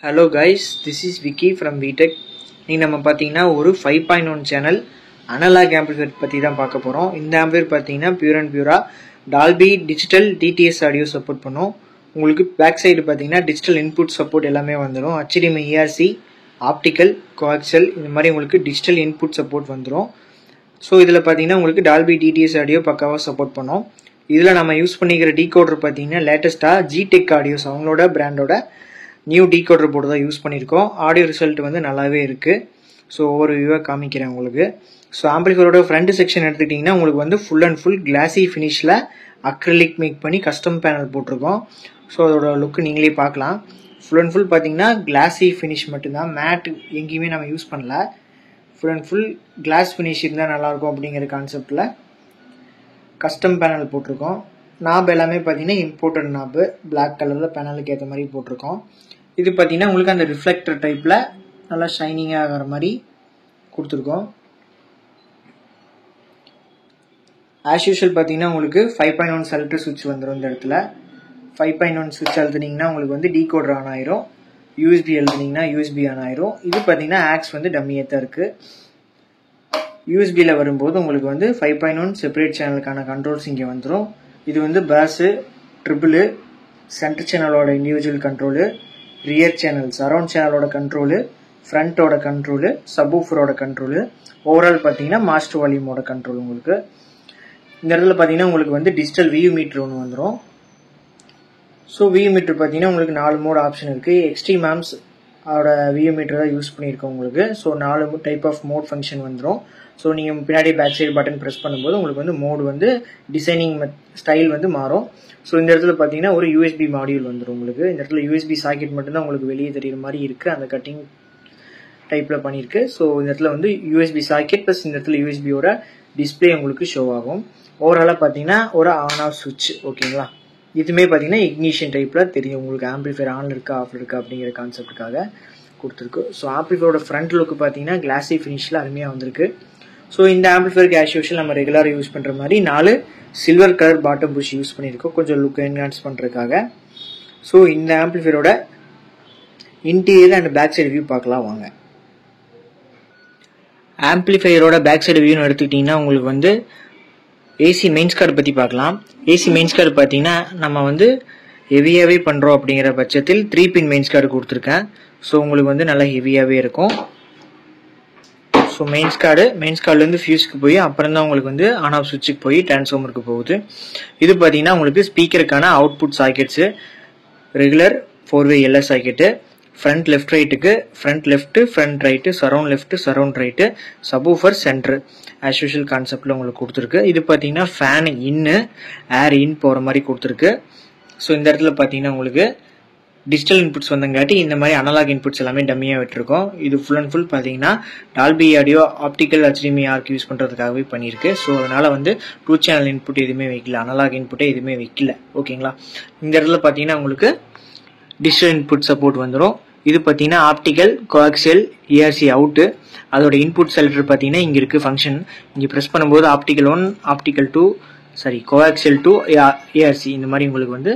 Hello guys, this is Vicky from VTech. நீங்க நம்ம பாத்தீங்கன்னா ஒரு 5.1 சேனல் அனலாக் ஆம்பிளிஃபையர் பத்தி தான் பார்க்க போறோம். இந்த ஆம்பிளிஃபையர் பாத்தீங்கன்னா பியூர் அண்ட் பியூரா Dolby digital DTS audio support பண்ணும். உங்களுக்கு பேக் சைடு பாத்தீங்கன்னா டிஜிட்டல் இன்புட் சப்போர்ட் எல்லாமே வந்துரும். HDMI ERC, ஆப்டிகல், கோஆக்சியல் இந்த மாதிரி உங்களுக்கு டிஜிட்டல் இன்புட் சப்போர்ட் வந்துரும். ஸோ இதில் பார்த்தீங்கன்னா உங்களுக்கு டால்பி DTS ஆடியோ பக்காவாக சப்போர்ட் பண்ணும். இதில் நம்ம யூஸ் பண்ணிக்கிற டீகோடர் பார்த்தீங்கன்னா லேட்டஸ்ட்டாக ஜிடெக் ஆடியோஸ் அவங்களோட பிராண்டோட நியூ டீகோடர் போர்டு தான் யூஸ் பண்ணியிருக்கோம். ஆடியோ ரிசல்ட் வந்து நல்லாவே இருக்குது. ஸோ ஒவ்வொரு வியூவாக காமிக்கிறேன் உங்களுக்கு. ஸோ ஆம்பிளிஃபையரோட ஃப்ரண்ட் செக்ஷன் எடுத்துக்கிட்டிங்கன்னா உங்களுக்கு வந்து ஃபுல் அண்ட் ஃபுல் கிளாசி ஃபினிஷில் அக்ரிலிக் மேக் பண்ணி கஸ்டம் பேனல் போட்டிருக்கோம். ஸோ அதோட லுக்கு நீங்களே பார்க்கலாம். ஃபுல் அண்ட் ஃபுல் பார்த்தீங்கன்னா கிளாசி ஃபினிஷ் மட்டும்தான், மேட் எங்கேயுமே நம்ம யூஸ் பண்ணல. Full and full class finish இருந்தால் நல்லாயிருக்கும் அப்படிங்கிற கான்செப்டில் கஸ்டம் பேனல் போட்டிருக்கோம். நாப் எல்லாமே பார்த்தீங்கன்னா இம்போர்ட்டட் நாப்பு, பிளாக் கலரில் பேனலுக்கு ஏற்ற மாதிரி போட்டிருக்கோம். இது பார்த்தீங்கன்னா உங்களுக்கு அந்த ரிஃப்ளெக்டர் டைப்பில் நல்லா ஷைனிங்காக ஆகிற மாதிரி கொடுத்துருக்கோம். ஆஸ் யூஷுவல் பார்த்தீங்கன்னா உங்களுக்கு 5.1 செலக்டர் சுவிட்ச் வந்துடும். இந்த இடத்துல 5.1 சுவிட்ச் அழுத்துனீங்கன்னா உங்களுக்கு வந்து டீகோடர் ஆன் ஆயிரும். USB எழுதுனீங்கன்னா USB ஆன் ஆயிரும். இது பார்த்தீங்கன்னா ஆக்ஸ் வந்து டம்மியாக தான் இருக்குது. யூஎஸ்பியில் வரும்போது உங்களுக்கு வந்து 5.1 செப்பரேட் சேனலுக்கான கண்ட்ரோல்ஸ் இங்கே வந்துடும். இது வந்து பேஸு, ட்ரிபிள், சென்டர் சேனலோட individual control, rear channel, surround சேனலோட கண்ட்ரோலு, ஃப்ரண்ட்டோட கண்ட்ரோலு, சப்வூஃபரோட கண்ட்ரோலு, ஓவரால் பார்த்தீங்கன்னா மாஸ்டர் வால்யூமோட கண்ட்ரோல் உங்களுக்கு. இந்த இடத்துல பார்த்தீங்கன்னா உங்களுக்கு வந்து டிஜிட்டல் வியூ மீட்டர் ஒன்று வந்துடும். ஸோ வியூ மீட்டர் பார்த்தீங்கன்னா உங்களுக்கு 4 மோட் ஆப்ஷன் இருக்குது. எக்ஸ்ட்ரீம் ஆம்ஸ் அதோட வியூ மீட்டர் தான் யூஸ் பண்ணியிருக்கோம் உங்களுக்கு. So 4 type of mode function வந்துடும். ஸோ நீங்கள் பின்னாடி பேக் சைடு பட்டன் ப்ரெஸ் பண்ணும்போது உங்களுக்கு வந்து மோடு வந்து டிசைனிங் ஸ்டைல் வந்து மாறும். ஸோ இந்த இடத்துல பார்த்தீங்கன்னா ஒரு USB மாடியூல் வந்துடும் உங்களுக்கு. இந்த இடத்துல USB சாக்கெட் மட்டும்தான் உங்களுக்கு வெளியே தெரியுற மாதிரி இருக்குது, அந்த கட்டிங் டைப்பில் பண்ணியிருக்கு. ஸோ இந்த இடத்துல வந்து USB சாக்கெட் ப்ளஸ் இந்த இடத்துல USBயோட டிஸ்பிளே உங்களுக்கு ஷோ ஆகும். ஓவராலாக பார்த்தீங்கன்னா ஒரு ஆன் ஆஃப் சுவிட்ச், ஓகேங்களா. இதுவுமே பார்த்தீங்கன்னா இக்னிஷன் டைப்பில் தெரியும் உங்களுக்கு, ஆம்பிளிஃபையர் ஆன் இருக்கா ஆஃப் இருக்கா அப்படிங்கிற கான்செப்டுக்காக கொடுத்துருக்கு. ஸோ ஆம்பிளிஃபையரோட ஃப்ரண்ட் லுக்கு பார்த்தீங்கன்னா கிளாசி ஃபினிஷில் அருமையாக வந்திருக்கு. ஸோ இந்த ஆம்பிளிஃபையருக்கு ஆஸ் யூஷுவல் நம்ம ரெகுலராக யூஸ் பண்ணுற மாதிரி 4 silver colour bottom push use பண்ணியிருக்கோம், கொஞ்சம் லுக் என்ஹான்ஸ் பண்ணுறதுக்காக. ஸோ இந்த ஆம்பிளிஃபையரோட interior and back side view பார்க்கலாம் வாங்க. ஆம்பிளிஃபையரோட பேக் சைடு வியூன்னு எடுத்துக்கிட்டிங்கன்னா உங்களுக்கு வந்து ஏசி மெயின்ஸ் கார்டு பற்றி பார்க்கலாம். ஏசி மெயின்ஸ் கார்டு பார்த்தீங்கன்னா நம்ம வந்து ஹெவியாகவே பண்ணுறோம் அப்படிங்கிற பட்சத்தில் 3 பின் மெயின்ஸ் கார்டு கொடுத்துருக்கேன். ஸோ உங்களுக்கு வந்து நல்லா ஹெவியாகவே இருக்கும். ஸோ மெயின்ஸ் கார்டுலேருந்து ஃபியூஸ்க்கு போய் அப்புறம் தான் உங்களுக்கு வந்து ஆன் ஆஃப் சுவிட்சுக்கு போய் டிரான்ஸ்ஃபார்மருக்கு போகுது. இது பார்த்தீங்கன்னா உங்களுக்கு ஸ்பீக்கருக்கான அவுட்புட் சாக்கெட்ஸு, ரெகுலர் 4-வே LS சாக்கெட்டு, ஃப்ரண்ட் லெஃப்ட் ரைட்டுக்கு front left, front right, surround left, surround right, subwoofer centre as usual கான்செப்டில் உங்களுக்கு கொடுத்துருக்கு. இது பார்த்தீங்கன்னா ஃபேன் இன்னு, ஏர் இன் போகிற மாதிரி கொடுத்துருக்கு. ஸோ இந்த இடத்துல பார்த்தீங்கன்னா உங்களுக்கு டிஜிட்டல் இன்புட்ஸ் வந்தங்காட்டி இந்த மாதிரி அனலாக் இன்புட்ஸ் எல்லாமே டம்மியாக விட்டுருக்கோம். இது ஃபுல் அண்ட் ஃபுல் பார்த்தீங்கன்னா Dolby audio, optical, HDMI ARC use பண்ணுறதுக்காகவே பண்ணியிருக்கு. ஸோ அதனால் வந்து 2 சேனல் இன்புட் எதுவுமே வைக்கல, அனலாக் இன்புட்டே எதுவுமே வைக்கல, ஓகேங்களா. இந்த இடத்துல பார்த்தீங்கன்னா உங்களுக்கு டிஜிட்டல் இன்புட் சப்போர்ட் வந்துடும். இது பார்த்தீங்கன்னா ஆப்டிக்கல், கோஆக்சியல், ERC அவுட்டு, அதோட இன்புட் செலக்டர் பார்த்தீங்கன்னா இங்கே இருக்குது ஃபங்க்ஷன். இங்கே ப்ரெஸ் பண்ணும்போது ஆப்டிக்கல் 1, ஆப்டிக்கல் 2, கோஆக்சியல் 2, ERC இந்த மாதிரி உங்களுக்கு வந்து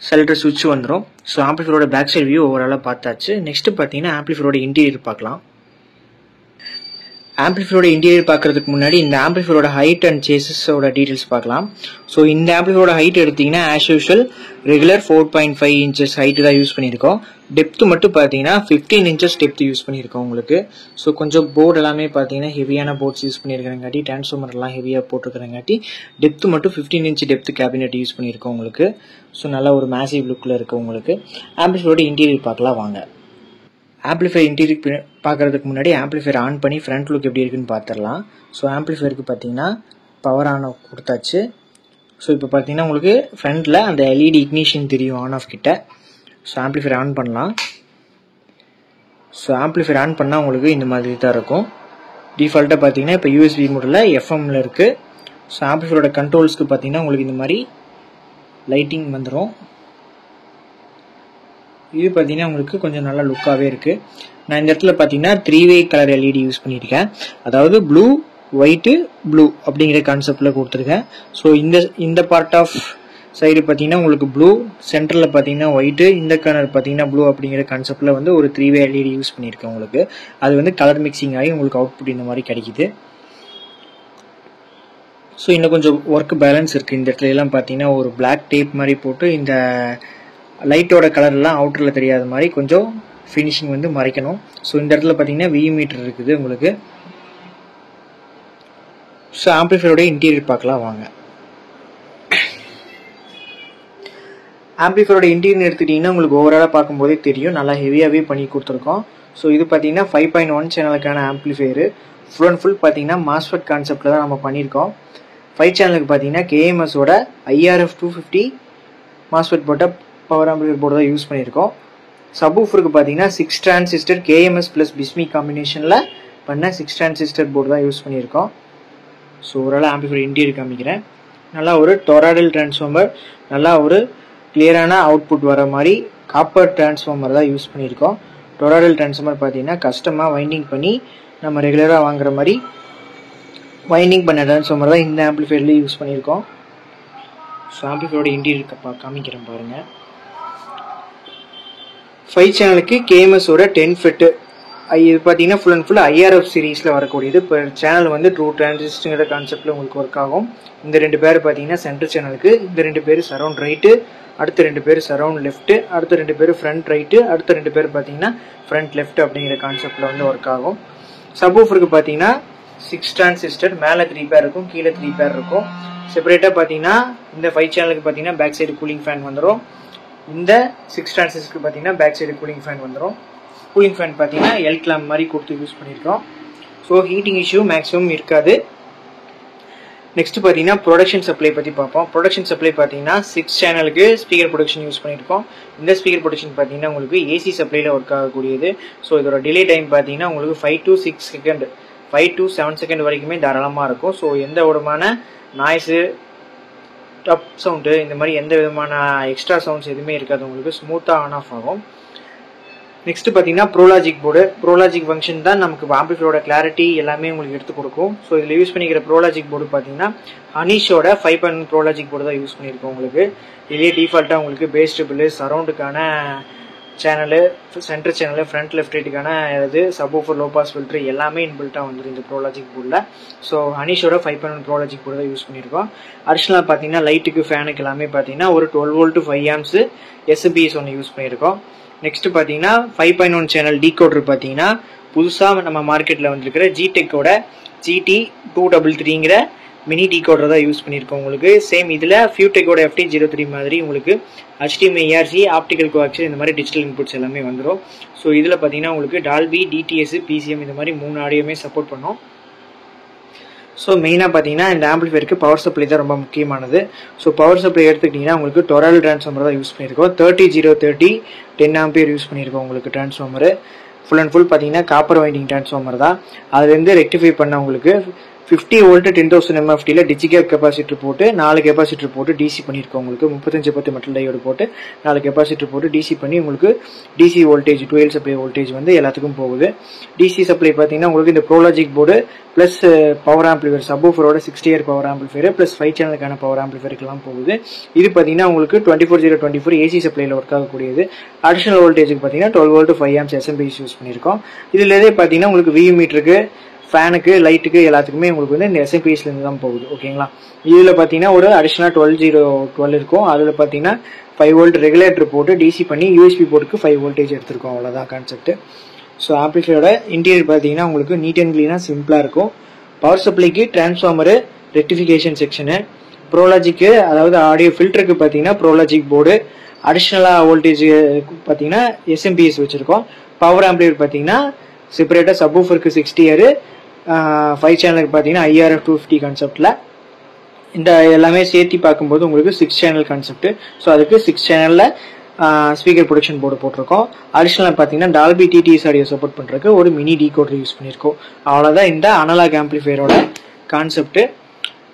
செலக்டர் சுவிட்ச் வந்துடும். ஸோ ஆம்பிளிஃபையரோட பேக் சைடு வியூ ஓவராலாக பார்த்தாச்சு. நெக்ஸ்ட் பார்த்தீங்கன்னா ஆம்பிளிஃபையரோட இன்டீரியர் பார்க்கலாம். ஆம்பிளிஃபையரோட இன்டீரியர் பார்க்கறதுக்கு முன்னாடி இந்த ஆம்பிளிஃபையரோட ஹைட் அண்ட் சேசஸோட டீடைல்ஸ் பார்க்கலாம். ஸோ இந்த ஆம்பிளிஃபையரோட ஹைட் எடுத்தீங்கன்னா as usual regular 4.5 inches height தான் யூஸ் பண்ணியிருக்கோம். டெப்த்து மட்டும் பார்த்தீங்கன்னா 15 இன்ச்சஸ் டெப்த் யூஸ் பண்ணியிருக்கோம் உங்களுக்கு. ஸோ கொஞ்சம் போர்டு எல்லாமே பார்த்தீங்கன்னா ஹெவியான போர்ட்ஸ் யூஸ் பண்ணியிருக்கிறங்காட்டி, டிரான்ஸ்ஃபார்மர்லாம் ஹெவியாக போட்டிருக்கிறங்காட்டி டெப்த்து மட்டும் 15 இன்ச் டெப்த் கேபினெட் யூஸ் பண்ணியிருக்கோம் உங்களுக்கு. ஸோ நல்ல ஒரு மேசிவ் லுக்கில் இருக்குது உங்களுக்கு. ஆம்பிளிஃபையரோட இன்டீரியர் பார்க்கலாம் வாங்க. ஆம்பிளிஃபையர் இன்டீரியர் பார்க்கறதுக்கு முன்னாடி ஆம்பிளிஃபையர் ஆன் பண்ணி ஃப்ரண்ட் லுக் எப்படி இருக்குன்னு பார்த்துடலாம். ஸோ ஆம்பிளிஃபையருக்கு பார்த்தீங்கன்னா பவர் ஆன் ஆஃப் கொடுத்தாச்சு. ஸோ இப்போ பார்த்தீங்கன்னா உங்களுக்கு ஃப்ரண்ட்டில் அந்த LED இக்னிஷன் தெரியும் ஆன் ஆஃப் கிட்ட. ஸோ ஆம்பிளிஃபையர் ஆன் பண்ணலாம். ஸோ ஆம்பிளிஃபையர் ஆன் பண்ணால் உங்களுக்கு இந்த மாதிரி தான் இருக்கும். டிஃபால்ட்டாக பார்த்தீங்கன்னா இப்போ USB மோடில் FMல இருக்குது. ஸோ ஆம்பிளிஃபையரோட கண்ட்ரோல்ஸ்க்கு பார்த்தீங்கன்னா உங்களுக்கு இந்த மாதிரி லைட்டிங் வந்துடும். இது பார்த்தீங்கன்னா உங்களுக்கு கொஞ்சம் நல்லா லுக்காகவே இருக்குது. நான் இந்த இடத்துல பார்த்தீங்கன்னா 3-வே கலர் LED யூஸ் பண்ணியிருக்கேன், அதாவது ப்ளூ, ஒயிட்டு, ப்ளூ அப்படிங்கிற கான்செப்டில் கொடுத்துருக்கேன். ஸோ இந்த பார்ட் ஆஃப் சைடு பார்த்தீங்கன்னா உங்களுக்கு ப்ளூ, சென்டரில் பார்த்தீங்கன்னா ஒயிட்டு, இந்த கலர் பார்த்தீங்கன்னா ப்ளூ அப்படிங்கிற கான்செப்டில் வந்து ஒரு 3-வே எல்இடி யூஸ் பண்ணியிருக்கேன் உங்களுக்கு. அது வந்து கலர் மிக்சிங் ஆகி உங்களுக்கு அவுட்புட் இந்த மாதிரி கிடைக்குது. ஸோ இன்னும் கொஞ்சம் ஒர்க் பேலன்ஸ் இருக்குது. இந்த இடத்துல எல்லாம் பார்த்தீங்கன்னா ஒரு பிளாக் டேப் மாதிரி போட்டு இந்த லைட்டோட கலர்லாம் அவுட்டரில் தெரியாத மாதிரி கொஞ்சம் ஃபினிஷிங் வந்து மறைக்கணும். ஸோ இந்த இடத்துல பார்த்தீங்கன்னா வி மீட்டர் இருக்குது உங்களுக்கு. ஸோ ஆம்பிளிஃபையரோட இன்டீரியர் பார்க்கலாம் வாங்க. ஆம்பிளிஃபையரோட இன்டீரியர் எடுத்துக்கிட்டிங்கன்னா உங்களுக்கு ஓவராலாக பார்க்கும்போதே தெரியும், நல்லா ஹெவியாகவே பண்ணி கொடுத்துருக்கோம். ஸோ இது பார்த்தீங்கன்னா 5.1 சேனலுக்கான ஆம்பிளிஃபையரு. ஃபுல் அண்ட் ஃபுல் பார்த்தீங்கன்னா மாஸ்ஃபெட் கான்செப்டில் தான் நம்ம பண்ணியிருக்கோம். 5 சேனலுக்கு பார்த்தீங்கன்னா கேஎம்எஸோட IRF 250 மாஸ்ஃபெட் போட்ட பவர் ஆம்பிளிஃபையர் போர்டு தான் யூஸ் பண்ணியிருக்கோம். சப்வூஃபருக்கு பார்த்தீங்கன்னா 6 டிரான்சிஸ்டர் கேஎம்எஸ் ப்ளஸ் பிஸ்மி காம்பினேஷனில் பண்ண 6 டிரான்சிஸ்டர் போர்டு தான் யூஸ் பண்ணியிருக்கோம். ஸோ ஓவரால் ஆம்பிளிஃபையர் இன்டீரியர் காமிக்கிறேன். நல்லா ஒரு டொராய்டல் டிரான்ஸ்ஃபார்மர், நல்லா ஒரு கிளியரான அவுட்புட் வர மாதிரி காப்பர் டிரான்ஸ்ஃபார்மர் தான் யூஸ் பண்ணியிருக்கோம். டொராய்டல் டிரான்ஸ்ஃபார்மர் பார்த்தீங்கன்னா கஸ்டமாக வைண்டிங் பண்ணி நம்ம ரெகுலராக வாங்குற மாதிரி வைண்டிங் பண்ண டிரான்ஸ்ஃபார்மர் தான் இந்த ஆம்பிளிஃபையர்லேயே யூஸ் பண்ணியிருக்கோம். ஸோ ஆம்பிளிஃபையரோட இன்டீரியர் காமிக்கிறேன் பாருங்கள். 5 சேனலுக்கு கேஎம்எஸோட 10 FET இது பார்த்தீங்கன்னா ஃபுல் அண்ட் ஃபுல் IRF சீரீஸில் வரக்கூடியது. இப்போ சேனல் வந்து 2 டிரான்சிஸ்டருங்கிற கான்செப்டில் உங்களுக்கு ஒர்க் ஆகும். இந்த 2 பேர் பார்த்தீங்கன்னா சென்டர் சேனலுக்கு, இந்த 2 பேர் சரௌண்ட் ரைட்டு, அடுத்த 2 பேர் சரௌண்ட் லெஃப்ட்டு, அடுத்த 2 பேர் ஃப்ரண்ட் ரைட்டு, அடுத்த 2 பேர் பார்த்தீங்கன்னா ஃப்ரண்ட் லெஃப்ட் அப்படிங்கிற கான்செப்டில் வந்து ஒர்க் ஆகும். சப்வூஃபருக்கு பார்த்தீங்கன்னா 6 டிரான்சிஸ்டர், மேலே 3 பேர் இருக்கும், கீழே 3 பேர் இருக்கும். செப்பரேட்டாக பார்த்தீங்கன்னா இந்த 5 சேனலுக்கு பார்த்தீங்கன்னா பேக் சைடு கூலிங் ஃபேன் வந்துடும். இந்த 6 டிரான்சிஸ்டருக்கு பார்த்தீங்கன்னா பேக் சைடு கூலிங் ஃபேன் வந்துடும். கூலிங் ஃபேன் பார்த்தீங்கன்னா எல் கிளாம்ப் மாதிரி கொடுத்து யூஸ் பண்ணியிருக்கோம். ஸோ ஹீட்டிங் இஷ்யூ மேக்ஸிமம் இருக்காது. நெக்ஸ்ட் பார்த்தீங்கன்னா ப்ரொடக்ஷன் சப்ளை பற்றி பார்ப்போம். ப்ரொடக்ஷன் சப்ளை பார்த்தீங்கன்னா 6 சேனலுக்கு ஸ்பீக்கர் ப்ரொடக்ஷன் யூஸ் பண்ணியிருக்கோம். இந்த ஸ்பீக்கர் ப்ரொடக்ஷன் பார்த்தீங்கன்னா உங்களுக்கு ஏசி சப்ளையில் ஒர்க் ஆகக்கூடியது. ஸோ இதோட டிலே டைம் பார்த்தீங்கன்னா உங்களுக்கு 5 to 6 செகண்ட், 5 to 7 செகண்ட் வரைக்குமே தாராளமாக இருக்கும். ஸோ எந்த விதமான நாய்ஸு, டப் சவுண்டு, இந்த மாதிரி எந்த விதமான எக்ஸ்ட்ரா சவுண்ட்ஸ் எதுவுமே இருக்காது, உங்களுக்கு ஸ்மூத்தாக ஆன் ஆஃப் ஆகும். நெக்ஸ்ட் பார்த்தீங்கன்னா ப்ரோலாஜிக் போர்டு. ப்ரோலாஜிக் ஃபங்க்ஷன் தான் நமக்கு ஆம்பிளிஃபையரோட கிளாரிட்டி எல்லாமே உங்களுக்கு எடுத்து கொடுக்கும். ஸோ இதில் யூஸ் பண்ணிக்கிற ப்ரோலாஜிக் போர்டு பார்த்தீங்கன்னா ஹனிஷோட 5.1 ப்ரோலாஜிக் போர்டு தான் யூஸ் பண்ணியிருக்கோம். உங்களுக்கு இதுலேயே டிஃபால்ட்டாக உங்களுக்கு பேஸ் ட்ரிபிள், சரௌண்டுக்கான channel, centre channel, front left ரைட்டுக்கான இது, சப்வூஃபர், லோ பாஸ் ஃபில்டர் எல்லாமே இன்பில்ட்டாக வந்துடும் இந்த ப்ரோலாஜிக் போர்டில். ஸோ ஹனிஷோட 5.1 ப்ரோலாஜிக் போர்டு தான் யூஸ் பண்ணியிருக்கோம். அடிஷ்னலாக பார்த்தீங்கன்னா லைட்டுக்கு, ஃபேனுக்கு எல்லாமே பார்த்தீங்கன்னா ஒரு 12 volt 5 amps எஸ்பிஎஸ் ஒன்று யூஸ் பண்ணியிருக்கோம். நெக்ஸ்ட் பார்த்தீங்கன்னா 5.1 சேனல் டீகோடர் பார்த்தீங்கன்னா புதுசாக நம்ம மார்க்கெட்டில் வந்துருக்கிற ஜிடெக்கோட GT233ங்கிற மினி டீகோடர் தான் யூஸ் பண்ணியிருக்கோம். உங்களுக்கு சேம் இதில் ஃபியூடெக்கோட FT03 மாதிரி உங்களுக்கு HDMI, ARC, ஆப்டிக்கல் கோஆக்சியல் இந்த மாதிரி டிஜிட்டல் இன்புட்ஸ் எல்லாமே வந்துடும். ஸோ இதில் பார்த்தீங்கன்னா உங்களுக்கு டால்பி, DTS, PCM இந்த மாதிரி 3 ஆடியோமே சப்போர்ட் பண்ணும். ஸோ மெயினாக பார்த்தீங்கன்னா இந்த ஆம்பிளிஃபையருக்கு பவர் சப்ளை தான் ரொம்ப முக்கியமானது. ஸோ பவர் சப்ளை எடுத்துக்கிட்டிங்கன்னா உங்களுக்கு டொராய்டல் டிரான்ஸ்ஃபார்மர் தான் யூஸ் பண்ணியிருக்கோம். 30-030 10 ஆம்பியர் யூஸ் பண்ணியிருக்கோம் உங்களுக்கு டிரான்ஸ்ஃபார்மரு. ஃபுல் அண்ட் ஃபுல் பார்த்தீங்கன்னா காப்பர் வைண்டிங் டிரான்ஸ்ஃபார்மர் தான். அதுலேருந்து ரெக்டிஃபை பண்ண உங்களுக்கு 50 volt 10,000 MFTல டிஜிகேப் கெப்பாசிட்டர் போட்டு 4 கெப்பாசிட்டர் போட்டு டிசி பண்ணியிருக்கோம். உங்களுக்கு 3510 மெட்டல் டையோடு போட்டு 4 கெப்பாசிட்டர் போட்டு டிசி பண்ணி உங்களுக்கு டிசி வோல்டேஜ், 12 சப்ளை வோல்டேஜ் வந்து எல்லாத்துக்கும் போகுது. டிசி சப்ளை பார்த்தீங்கன்னா உங்களுக்கு இந்த Pro Logic board plus power amplifier, சப்வூஃபரோட 60 பவர் ஆம்பிளிஃபையர் ப்ளஸ் 5 சேனலுக்கான பவர் ஆம்பிளிஃபையருக்கெல்லாம் போகுது. இது பார்த்தீங்கன்னா உங்களுக்கு 24/024 ஏசி சப்ளையில் ஒர்க் ஆகக்கூடியது. அடிஷனல் வோல்டேஜுக்கு பார்த்தீங்கன்னா 12 volt 5 amps SMPS யூஸ் பண்ணியிருக்கோம். இதுலேயே பார்த்தீங்கன்னா உங்களுக்கு வியூ மீட்டருக்கு, ஃபேனுக்கு, லைட்டுக்கு எல்லாத்துக்குமே உங்களுக்கு வந்து இந்த SMPSலேருந்து தான் போகுது. ஓகேங்களா. இதில் பார்த்தீங்கன்னா ஒரு அடிஷ்னலாக 12/012 இருக்கும். அதில் பார்த்தீங்கன்னா 5 volt ரெகுலேட்டர் போட்டு டிசி பண்ணி USB போர்ட்டுக்கு 5 voltage எடுத்திருக்கோம். அவ்வளோதான் கான்செப்ட். ஸோ ஆம்பிளிஃபையரோட இன்டீரியர் பார்த்தீங்கன்னா உங்களுக்கு நீட் அண்ட் க்ளீனாக சிம்பிளாக இருக்கும். பவர் சப்ளைக்கு டிரான்ஸ்ஃபார்மரு, ரெக்டிஃபிகேஷன் செக்ஷனு, ப்ரோலாஜிக்கு அதாவது ஆடியோ ஃபில்டருக்கு பார்த்தீங்கன்னா ப்ரோலாஜிக் போர்டு, அடிஷ்னலாக வோல்டேஜ் பார்த்தீங்கன்னா SMPS வச்சுருக்கோம். பவர் ஆம்பிளிஃபையர் பார்த்தீங்கன்னா செப்பரேட்டாக சப்வூஃபருக்கு 60, 5 சேனலுக்கு பார்த்தீங்கன்னா IRF 250 கான்செப்டில். இந்த எல்லாமே சேர்த்து பார்க்கும்போது உங்களுக்கு 6 சேனல் கான்செப்ட். ஸோ அதுக்கு 6 சேனலில் ஸ்பீக்கர் ப்ரொடக்ஷன் போர்டு போட்டிருக்கோம். அடிஷ்னலாக பார்த்தீங்கன்னா டால்பி TTS ஆடியோ சப்போர்ட் பண்ணுறதுக்கு ஒரு மினி டீகோடர் யூஸ் பண்ணியிருக்கோம். அவ்வளோதான் இந்த அனலாக் ஆம்பிளிஃபையரோட கான்செப்ட்.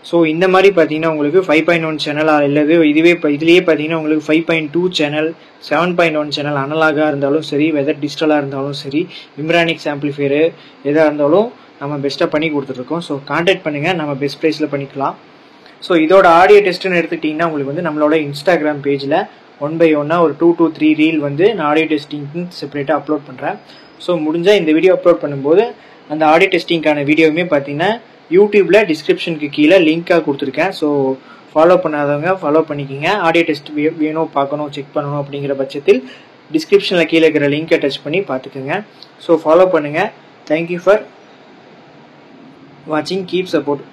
ஸோ இந்த மாதிரி பார்த்தீங்கன்னா உங்களுக்கு 5.1 சேனல் இல்லது இதுலேயே பார்த்தீங்கன்னா உங்களுக்கு 5.2 சேனல், 7.1 சேனல் அனலாகாக இருந்தாலும் சரி, வெதர் டிஜிட்டலாக இருந்தாலும் சரி, இம்ரானிக்ஸ் ஆம்பிளிஃபையரு எதாக இருந்தாலும் நம்ம பெஸ்ட்டாக பண்ணி கொடுத்துட்ருக்கோம். ஸோ கான்டாக்ட் பண்ணுங்கள், நம்ம பெஸ்ட் ப்ரைஸில் பண்ணிக்கலாம். ஸோ இதோட ஆடியோ டெஸ்ட்டுன்னு எடுத்துக்கிட்டிங்கன்னா உங்களுக்கு வந்து நம்மளோட இன்ஸ்டாகிராம் பேஜில் 1 by 1 ஒரு 2 to 3 ரீல் வந்து நான் ஆடியோ டெஸ்டிங்க்கு செப்பரேட்டாக அப்லோட் பண்ணுறேன். ஸோ முடிஞ்சால் இந்த வீடியோ அப்லோட் பண்ணும்போது அந்த ஆடியோ டெஸ்டிங்கான வீடியோவுமே பார்த்தீங்கன்னா யூடியூப்பில் டிஸ்கிரிப்ஷனுக்கு கீழே லிங்காக கொடுத்துருக்கேன். ஸோ ஃபாலோ பண்ணாதவங்க ஃபாலோ பண்ணிக்கிங்க. ஆடியோ டெஸ்ட் வேணும், பார்க்கணும், செக் பண்ணணும் அப்படிங்கிற பட்சத்தில் டிஸ்கிரிப்ஷனில் கீழே இருக்கிற லிங்கை டச் பண்ணி பார்த்துக்குங்க. ஸோ ஃபாலோ பண்ணுங்கள். தேங்க்யூ ஃபார் வாட்சிங். Keep support.